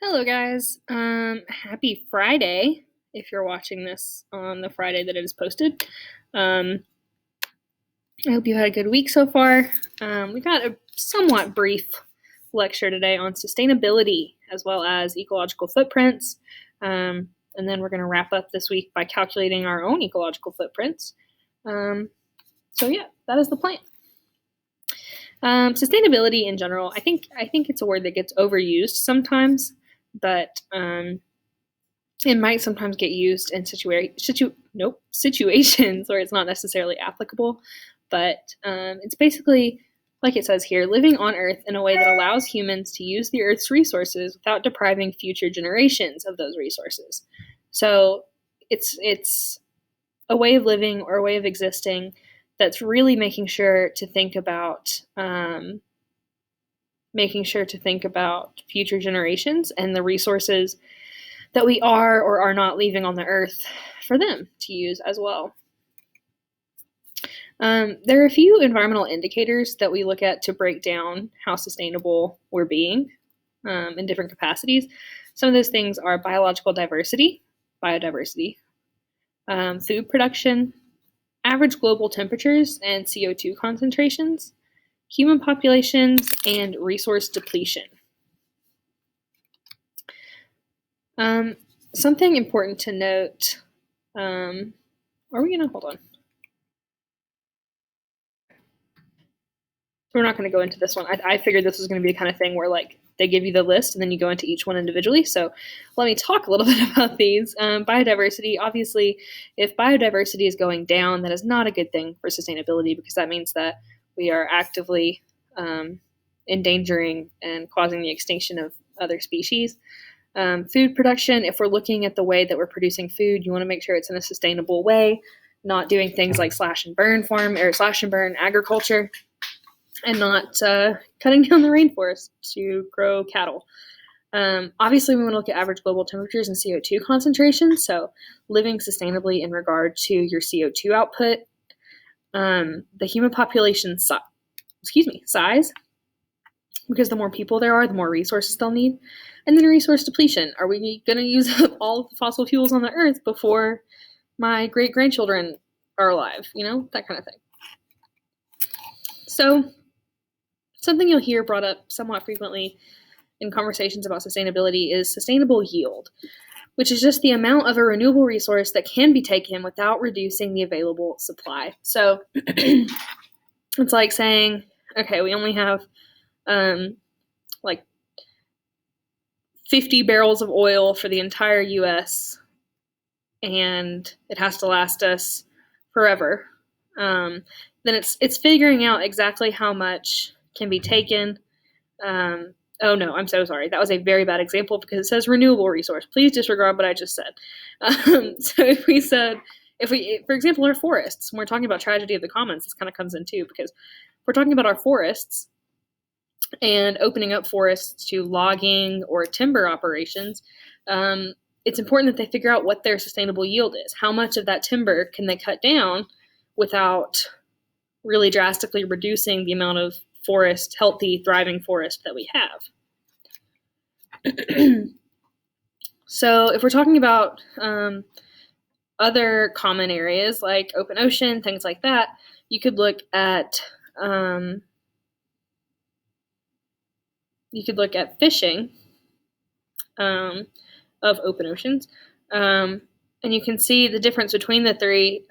Hello, guys. Happy Friday if you're watching this on the Friday that it is posted. Um, I hope you had a good week so far. We got a somewhat brief lecture today on sustainability as well as ecological footprints. And then we're going to wrap up this week by calculating our own ecological footprints. So, that is the plan. Sustainability in general, I think it's a word that gets overused sometimes, but it might sometimes get used in situations where it's not necessarily applicable. But it's basically, like it says here, living on Earth in a way that allows humans to use the Earth's resources without depriving future generations of those resources. So it's a way of living or a way of existing that's really making sure to think about future generations and the resources that we are or are not leaving on the earth for them to use as well. There are a few environmental indicators that we look at to break down how sustainable we're being in different capacities. Some of those things are biological diversity, biodiversity, food production, average global temperatures and CO2 concentrations, human populations, and resource depletion. Something important to note, are we going to, hold on. We're not going to go into this one. I figured this was going to be the kind of thing where like they give you the list and then you go into each one individually. So let me talk a little bit about these. Biodiversity, obviously, if biodiversity is going down, that is not a good thing for sustainability because that means that we are actively endangering and causing the extinction of other species. Food production, if we're looking at the way that we're producing food, you want to make sure it's in a sustainable way, not doing things like slash and burn agriculture, and not cutting down the rainforest to grow cattle. Obviously, we want to look at average global temperatures and CO2 concentrations, so living sustainably in regard to your CO2 output, the human population size, because the more people there are, the more resources they'll need. And then resource depletion. Are we going to use up all of the fossil fuels on the earth before my great-grandchildren are alive? That kind of thing. So something you'll hear brought up somewhat frequently in conversations about sustainability is sustainable yield, which is just the amount of a renewable resource that can be taken without reducing the available supply. So it's like saying, okay, we only have like 50 barrels of oil for the entire US, and it has to last us forever. Then it's figuring out exactly how much can be taken. Oh no, I'm so sorry. That was a very bad example because it says renewable resource. Please disregard what I just said. So if we, for example, our forests, when we're talking about tragedy of the commons, this kind of comes in too, because we're talking about our forests and opening up forests to logging or timber operations, it's important that they figure out what their sustainable yield is. How much of that timber can they cut down without really drastically reducing the amount of healthy, thriving forest that we have. So if we're talking about other common areas like open ocean, things like that, you could look at fishing of open oceans, and you can see the difference between the three.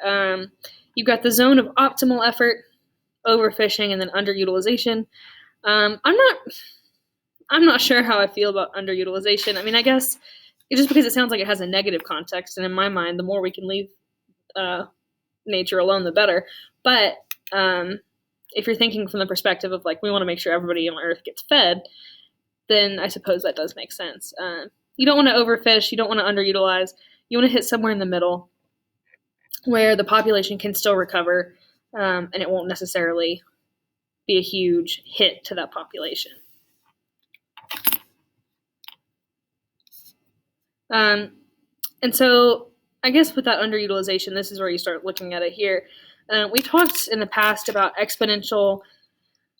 You've got the zone of optimal effort, overfishing, and then underutilization. I'm not sure how I feel about underutilization. I mean, I guess it's just because it sounds like it has a negative context, and in my mind, the more we can leave nature alone, the better. But if you're thinking from the perspective of like we want to make sure everybody on Earth gets fed, then I suppose that does make sense. You don't want to overfish. You don't want to underutilize. You want to hit somewhere in the middle where the population can still recover, and it won't necessarily be a huge hit to that population. And so I guess with that underutilization, this is where you start looking at it here. We talked in the past about exponential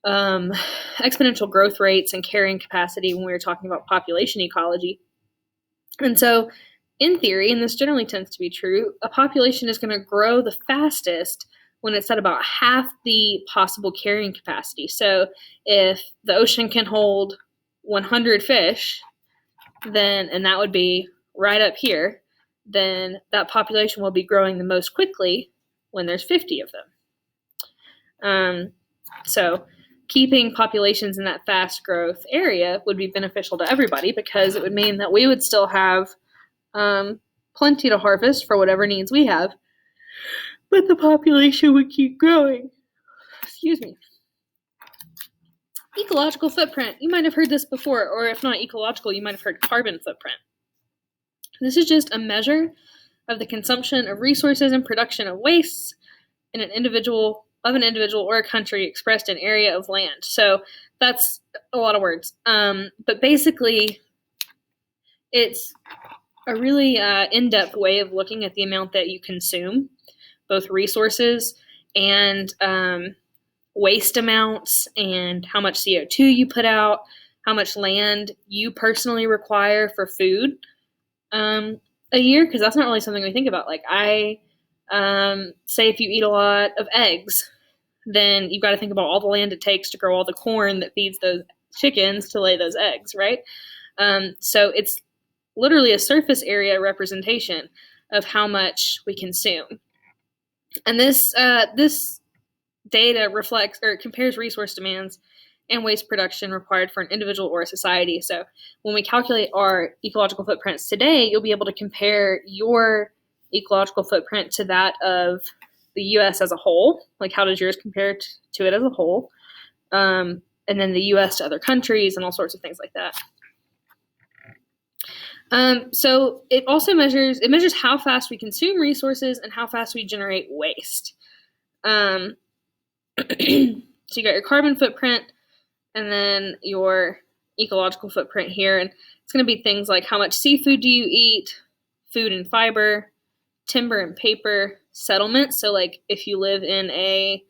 exponential growth rates and carrying capacity when we were talking about population ecology. And so, in theory, and this generally tends to be true, a population is going to grow the fastest when it's at about half the possible carrying capacity. So, if the ocean can hold 100 fish, then, and that would be right up here, then that population will be growing the most quickly when there's 50 of them. So keeping populations in that fast growth area would be beneficial to everybody because it would mean that we would still have plenty to harvest for whatever needs we have, but the population would keep growing. Excuse me. Ecological footprint. You might have heard this before, or if not ecological, you might have heard carbon footprint. This is just a measure of the consumption of resources and production of wastes in an individual or a country expressed in area of land. So that's a lot of words. But basically, it's a really in-depth way of looking at the amount that you consume, both resources and waste amounts, and how much CO2 you put out, how much land you personally require for food a year, because that's not really something we think about. Like I say if you eat a lot of eggs, then you've got to think about all the land it takes to grow all the corn that feeds those chickens to lay those eggs, right? So it's literally a surface area representation of how much we consume. And this data reflects or compares resource demands and waste production required for an individual or a society. So when we calculate our ecological footprints today, you'll be able to compare your ecological footprint to that of the U.S. as a whole. Like, how does yours compare to it as a whole? And then the U.S. to other countries and all sorts of things like that. So it also measures how fast we consume resources and how fast we generate waste. So you got your carbon footprint and then your ecological footprint here. And it's going to be things like how much seafood do you eat, food and fiber, timber and paper, settlement. So like if you live in a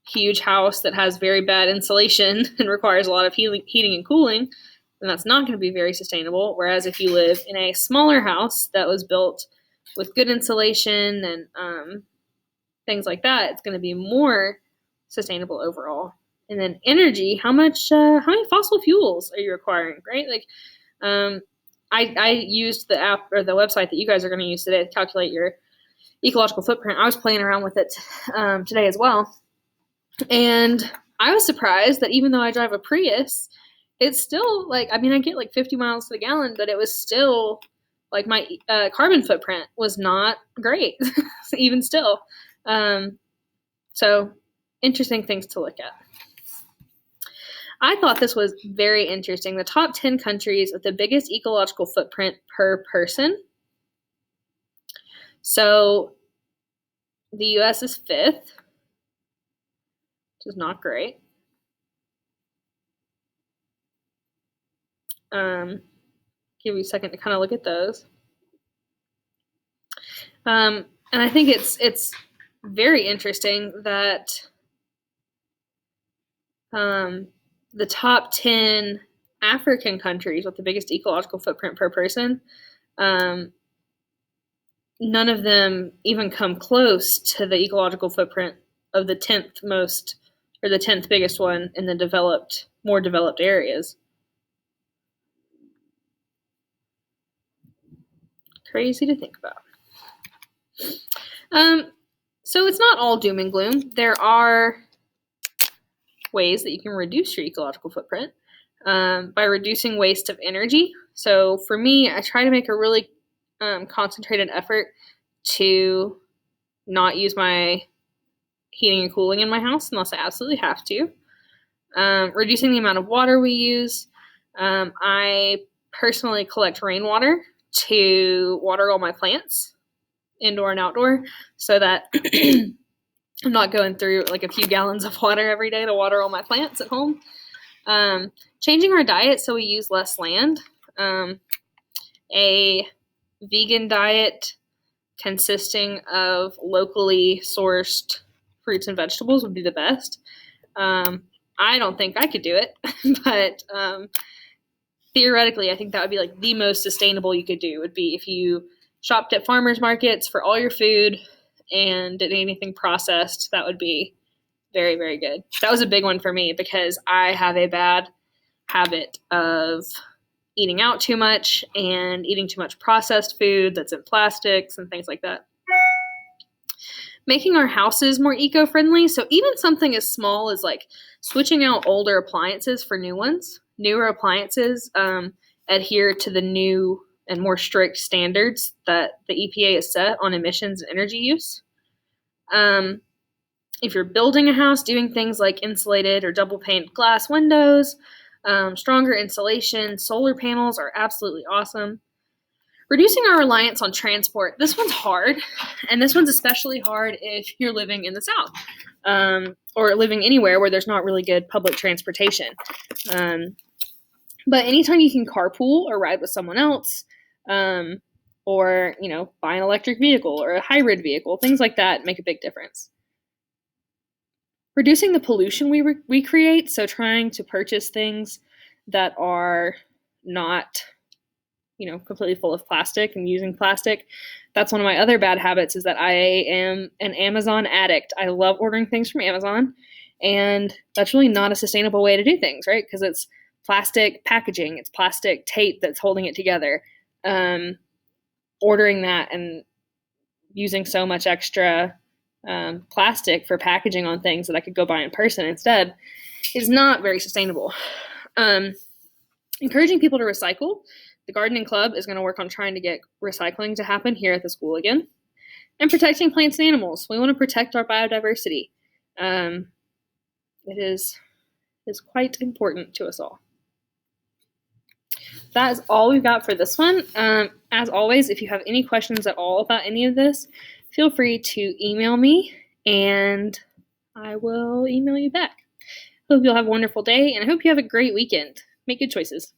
huge house that has very bad insulation and requires a lot of heating and cooling, then that's not going to be very sustainable. Whereas if you live in a smaller house that was built with good insulation and things like that, it's going to be more sustainable overall. And then energy, how many fossil fuels are you requiring, right? Like, I used the app or the website that you guys are going to use today to calculate your ecological footprint. I was playing around with it today as well. And I was surprised that even though I drive a Prius, it's still like, I mean, I get like 50 miles to the gallon, but it was still like my carbon footprint was not great, even still. So interesting things to look at. I thought this was very interesting. The top 10 countries with the biggest ecological footprint per person. So the U.S. is 5th, which is not great. Give you a second to kind of look at those. And I think it's very interesting that the top 10 African countries with the biggest ecological footprint per person, none of them even come close to the ecological footprint of the 10th most, or the 10th biggest one in the more developed areas. Crazy to think about. So it's not all doom and gloom. There are ways that you can reduce your ecological footprint by reducing waste of energy. So for me, I try to make a really concentrated effort to not use my heating and cooling in my house unless I absolutely have to. Reducing the amount of water we use. I personally collect rainwater to water all my plants, indoor and outdoor, so that I'm not going through like a few gallons of water every day to water all my plants at home. Changing our diet so we use less land. A vegan diet consisting of locally sourced fruits and vegetables would be the best. I don't think I could do it, but theoretically, I think that would be like the most sustainable you could do would be if you shopped at farmers markets for all your food and didn't eat anything processed. That would be very, very good. That was a big one for me because I have a bad habit of eating out too much and eating too much processed food that's in plastics and things like that. Making our houses more eco-friendly. So even something as small as like switching out older appliances for new ones. Newer appliances adhere to the new and more strict standards that the EPA has set on emissions and energy use. If you're building a house, doing things like insulated or double pane glass windows, stronger insulation, solar panels are absolutely awesome. Reducing our reliance on transport. This one's hard, and this one's especially hard if you're living in the South or living anywhere where there's not really good public transportation. But anytime you can carpool or ride with someone else, or, buy an electric vehicle or a hybrid vehicle, things like that make a big difference. Reducing the pollution we create, so trying to purchase things that are not completely full of plastic and using plastic. That's one of my other bad habits is that I am an Amazon addict. I love ordering things from Amazon, and that's really not a sustainable way to do things, right? Because it's plastic packaging, it's plastic tape that's holding it together. Ordering that and using so much extra plastic for packaging on things that I could go buy in person instead is not very sustainable. Encouraging people to recycle. The gardening club is going to work on trying to get recycling to happen here at the school again. And protecting plants and animals. We want to protect our biodiversity. It is quite important to us all. That is all we've got for this one. As always, if you have any questions at all about any of this, feel free to email me and I will email you back. Hope you'll have a wonderful day and I hope you have a great weekend. Make good choices.